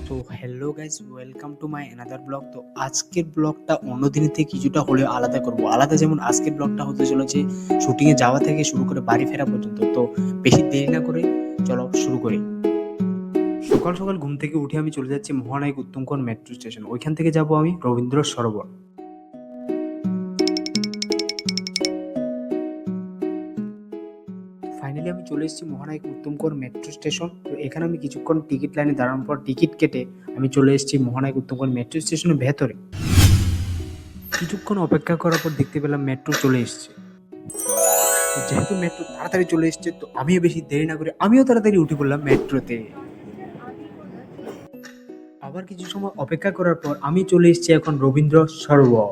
তো hello guys, welcome to my another blog. তো আজকের ব্লগটা অন্য দিনের থেকে কিছুটা হলেও আলাদা করব। আলাদা যেমন আজকের ব্লগটা হতে চলেছে শুটিংয়ে যাওয়া থেকে শুরু করে বাড়ি ফেরা পর্যন্ত। তো বেশি দেরি না করে চলো শুরু করি। সকাল সকাল ঘুম থেকে উঠে আমি চলে যাচ্ছি মহানায়ক উত্তমগড় মেট্রো স্টেশন। ওইখান থেকে যাব আমি রবীন্দ্র সরোবর। ফাইনালি আমি চলে এসেছি মহানায়ক উত্তমগড় মেট্রো স্টেশন। তো এখানে আমি কিছুক্ষণ টিকিট লাইনে দাঁড়ানোর পর টিকিট কেটে আমি চলে এসেছি মহানায়ক উত্তমগড় মেট্রো স্টেশনের ভেতরে। কিছুক্ষণ অপেক্ষা করার পর দেখতে পেলাম মেট্রো চলে এসছে। তো যেহেতু মেট্রো তাড়াতাড়ি চলে এসছে, তো আমিও বেশি দেরি না করে আমিও তাড়াতাড়ি উঠে পড়লাম মেট্রোতে। আবার কিছু সময় অপেক্ষা করার পর আমি চলে এসেছি এখন রবীন্দ্র সরোবর।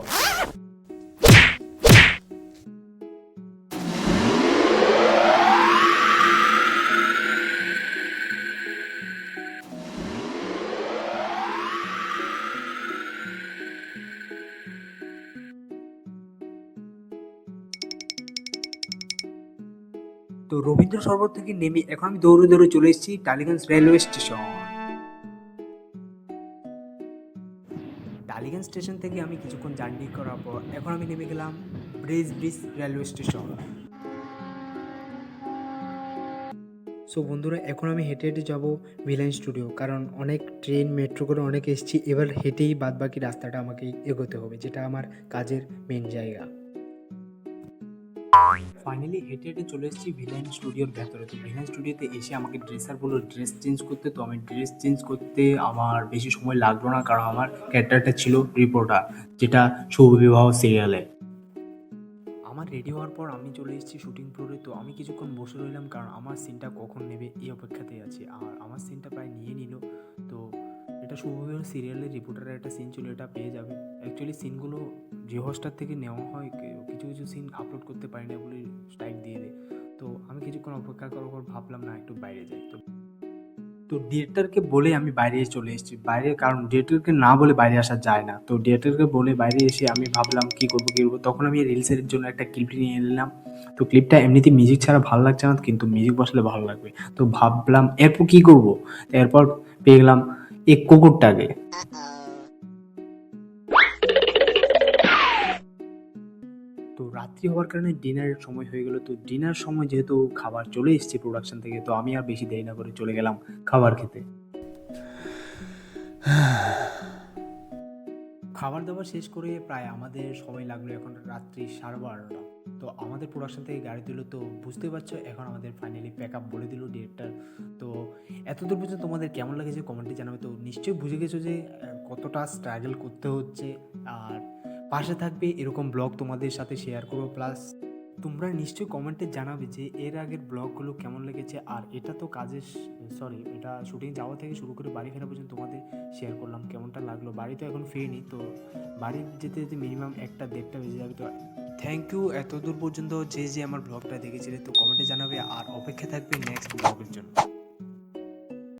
তো রবীন্দ্র সরোবর থেকে নেমে এখন আমি দৌড়ে দৌড়ে চলে এসেছি Tollygunge railway station. Tollygunge station থেকে আমি কিছুক্ষণ জার্নি করার পর এখন আমি নেমে গেলাম ব্রিজ রেলওয়ে স্টেশন। সো বন্ধুরা, এখন আমি হেঁটে হেঁটে যাবো ভিলেন স্টুডিও, কারণ অনেক ট্রেন মেট্রো করে অনেক এসেছি, এবার হেঁটেই বাদ বাকি রাস্তাটা আমাকে এগোতে হবে, যেটা আমার কাজের মেন জায়গা। ফাইনালি হেঁটে হেঁটে চলে এসেছি ভিলেন স্টুডিওর ভেতরে। তো ভিলেন স্টুডিওতে এসে আমাকে ড্রেসার বললো ড্রেস চেঞ্জ করতে। তো আমি ড্রেস চেঞ্জ করতে আমার বেশি সময় লাগলো না, কারণ আমার ক্যারেক্টারটা ছিল রিপোর্টার, যেটা শুভ বিবাহ সিরিয়ালে। আমার রেডি হওয়ার পর আমি চলে এসেছি শুটিং ফ্লোরে। তো আমি কিছুক্ষণ বসে রইলাম, কারণ আমার সিনটা কখন নেবে এই অপেক্ষাতেই আছি। আর আমার সিনটা প্রায় নিয়ে নিল। তো এটা শুভবিবাহ সিরিয়ালের রিপোর্টারের একটা সিন ছিল, এটা পেয়ে যাবে। অ্যাকচুয়ালি সিনগুলো জিও হটস্টার থেকে নেওয়া হয়, কিছু কিছু সিন আপলোড করতে পারি না বলে স্ট্রাইক দিয়ে দেয়। তো আমি কিছুক্ষণ অপেক্ষা করার পর ভাবলাম না, একটু বাইরে যাই। তো ডিরেক্টরকে বলে আমি বাইরে চলে এসেছি বাইরে, কারণ ডিরেক্টরকে না বলে বাইরে আসা যায় না। তো ডিরেক্টরকে বলে বাইরে এসে আমি ভাবলাম কী করবো তখন আমি রিলসের জন্য একটা ক্লিপ নিয়ে নিলাম। তো ক্লিপটা এমনিতে মিউজিক ছাড়া ভালো লাগছে না, কিন্তু মিউজিক বসলে ভালো লাগবে। তো ভাবলাম এরপর কী করবো। এরপর পেয়ে গেলাম এক কুকুরটাকে। তো রাত্রি হওয়ার কারণে ডিনারের সময় হয়ে গেল। তো ডিনার সময় যেহেতু খাবার চলে এসেছে প্রোডাকশন থেকে, তো আমি আর বেশি দেরি না করে চলে গেলাম খাবার খেতে। খাবার দাবার শেষ করে প্রায় আমাদের সময় লাগলো এখন রাত্রি 12:30। তো আমাদের প্রোডাকশন থেকে গাড়ি দিল। তো বুঝতে পারছো এখন আমাদের ফাইনালি প্যাক আপ বলে দিল ডিরেক্টর। তো এতদূর পর্যন্ত তোমাদের কেমন লাগেছে কমেন্টে জানাবে। তো নিশ্চয়ই বুঝে গেছো যে কতটা স্ট্রাগল করতে হচ্ছে। আর পাশে থাকবে, এরকম ব্লগ তোমাদের সাথে শেয়ার করবো। প্লাস তোমরা নিশ্চয়ই কমেন্টে জানাবে যে এর আগের ব্লগগুলো কেমন লেগেছে। আর এটা তো কাজের এটা শুটিং যাওয়া থেকে শুরু করে বাড়ি ফেরা পর্যন্ত তোমাদের শেয়ার করলাম কেমনটা লাগলো। বাড়ি তো এখন ফিরিনি, তো বাড়ি যেতে যেতে মিনিমাম 1-1:30 বেজে যাবে। তো থ্যাংক ইউ এত দূর পর্যন্ত যে আমার ব্লগটা দেখেছিলে। তো কমেন্টে জানাবে আর অপেক্ষা থাকবে নেক্সট ব্লগের জন্য।